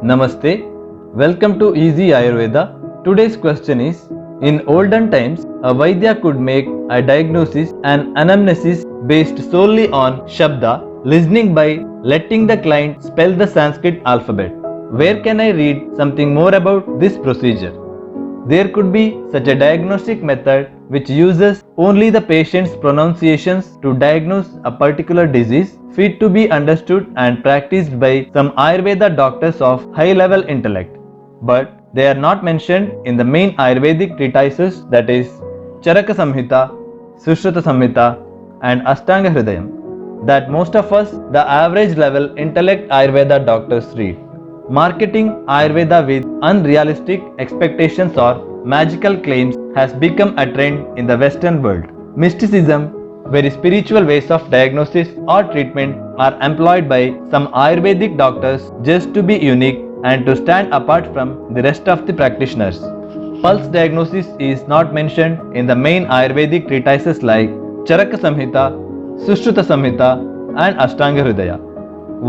Namaste. Welcome to Easy Ayurveda. Today's question is: in olden times, a Vaidya could make a diagnosis and anamnesis based solely on Shabda, listening by letting the client spell the Sanskrit alphabet. Where can I read something more about this procedure? There could be such a diagnostic method which uses only the patient's pronunciations to diagnose a particular disease, fit to be understood and practiced by some Ayurveda doctors of high level intellect. But they are not mentioned in the main Ayurvedic treatises, that is, Charaka Samhita, Sushruta Samhita, and Ashtanga Hridayam, that most of us, the average level intellect Ayurveda doctors, read. Marketing Ayurveda with unrealistic expectations or magical claims has become a trend in the Western world. Mysticism, where spiritual ways of diagnosis or treatment are employed by some Ayurvedic doctors just to be unique and to stand apart from the rest of the practitioners. Pulse diagnosis is not mentioned in the main Ayurvedic treatises like Charaka Samhita, Sushruta Samhita, and Ashtanga Hridaya.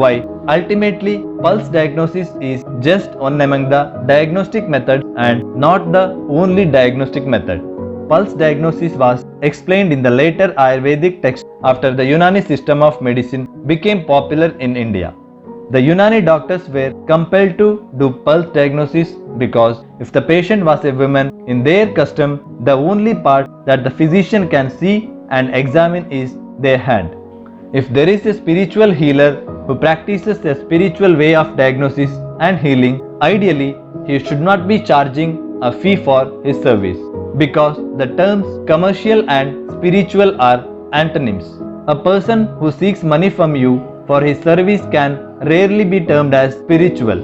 Why? Ultimately, pulse diagnosis is just one among the diagnostic methods and not the only diagnostic method. Pulse diagnosis was explained in the later Ayurvedic text after the Unani system of medicine became popular in India. The Unani doctors were compelled to do pulse diagnosis because if the patient was a woman, in their custom, the only part that the physician can see and examine is their hand. If there is a spiritual healer who practices a spiritual way of diagnosis and healing, ideally he should not be charging a fee for his service, because the terms commercial and spiritual are antonyms. A person who seeks money from you for his service can rarely be termed as spiritual.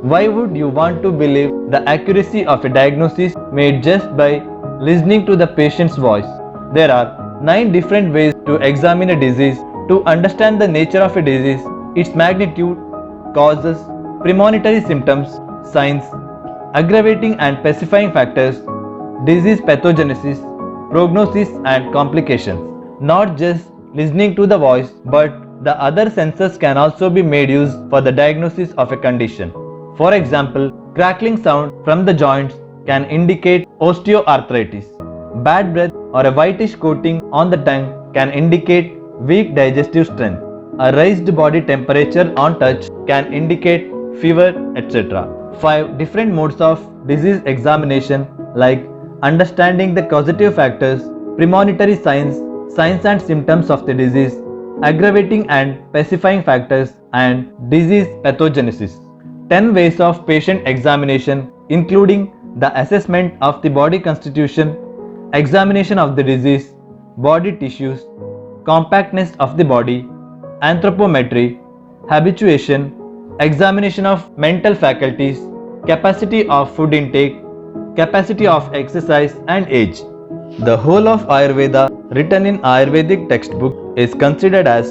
Why would you want to believe the accuracy of a diagnosis made just by listening to the patient's voice? There are 9 different ways to examine a disease. To understand the nature of a disease, its magnitude, causes, premonitory symptoms, signs, aggravating and pacifying factors, disease pathogenesis, prognosis and complications. Not just listening to the voice, but the other senses can also be made use for the diagnosis of a condition. For example, crackling sound from the joints can indicate osteoarthritis. Bad breath or a whitish coating on the tongue can indicate weak digestive strength. A raised body temperature on touch can indicate fever, etc. 5 different modes of disease examination, like understanding the causative factors, premonitory signs, signs and symptoms of the disease, aggravating and pacifying factors, and disease pathogenesis. 10 ways of patient examination, including the assessment of the body constitution, examination of the disease, body tissues, compactness of the body, anthropometry, habituation, examination of mental faculties, capacity of food intake, capacity of exercise, and age. The whole of Ayurveda written in Ayurvedic textbook is considered as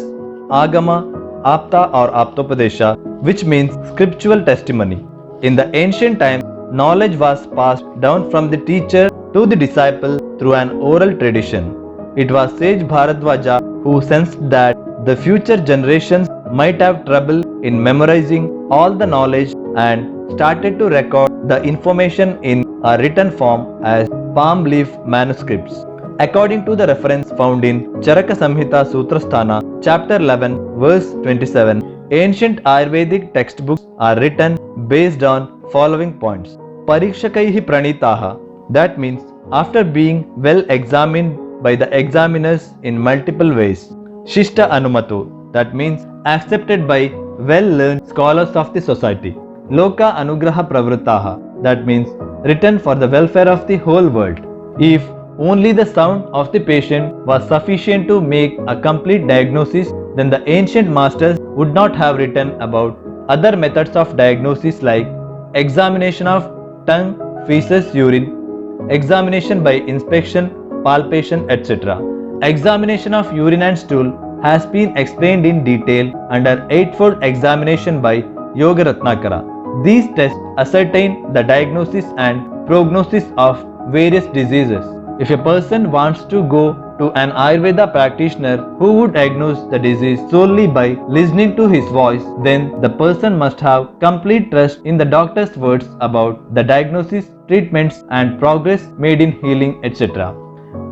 Agama, Apta or Aptopadesha, which means scriptural testimony. In the ancient times, knowledge was passed down from the teacher to the disciple through an oral tradition. It was sage Bharadwaja who sensed that the future generations might have trouble in memorizing all the knowledge and started to record the information in a written form as palm leaf manuscripts. According to the reference found in Charaka Samhita Sutrasthana, chapter 11, verse 27, ancient Ayurvedic textbooks are written based on following points. Parikshakaihi pranitaha, that means after being well examined by the examiners in multiple ways. Shishta Anumato, that means accepted by well-learned scholars of the society. Loka Anugraha Pravrittaha, that means written for the welfare of the whole world. If only the sound of the patient was sufficient to make a complete diagnosis, then the ancient masters would not have written about other methods of diagnosis like examination of tongue, feces, urine, examination by inspection, palpation, etc. Examination of urine and stool has been explained in detail under eightfold examination by Yoga Ratnakara. These tests ascertain the diagnosis and prognosis of various diseases. If a person wants to go to an Ayurveda practitioner who would diagnose the disease solely by listening to his voice, then the person must have complete trust in the doctor's words about the diagnosis, treatments, and progress made in healing, etc.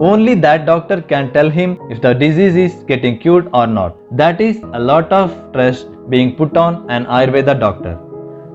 Only that doctor can tell him if the disease is getting cured or not. That is a lot of trust being put on an Ayurveda doctor.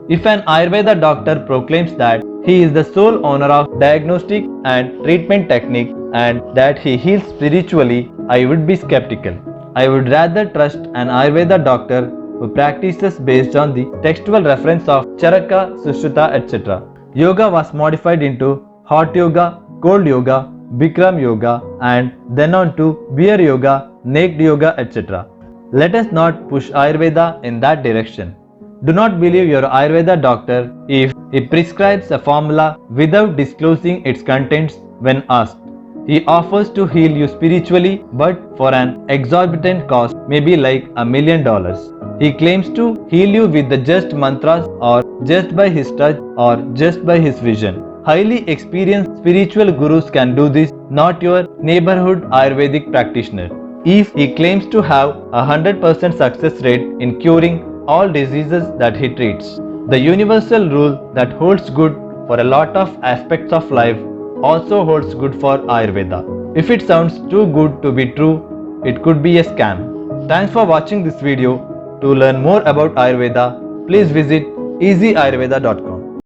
If an Ayurveda doctor proclaims that he is the sole owner of diagnostic and treatment technique and that he heals spiritually, I would be skeptical. I would rather trust an Ayurveda doctor who practices based on the textual reference of Charaka, Sushruta, etc. Yoga was modified into hot yoga, cold yoga, Bikram yoga, and then on to beer yoga, naked yoga, etc. Let us not push Ayurveda in that direction. Do not believe your Ayurveda doctor if he prescribes a formula without disclosing its contents when asked. He offers to heal you spiritually, but for an exorbitant cost, maybe like $1 million. He claims to heal you with the just mantras or just by his touch or just by his vision. Highly experienced spiritual gurus can do this, not your neighborhood Ayurvedic practitioner. If he claims to have a 100% success rate in curing all diseases that he treats, the universal rule that holds good for a lot of aspects of life also holds good for Ayurveda. If it sounds too good to be true, it could be a scam. Thanks for watching this video. To learn more about Ayurveda, please visit easyayurveda.com.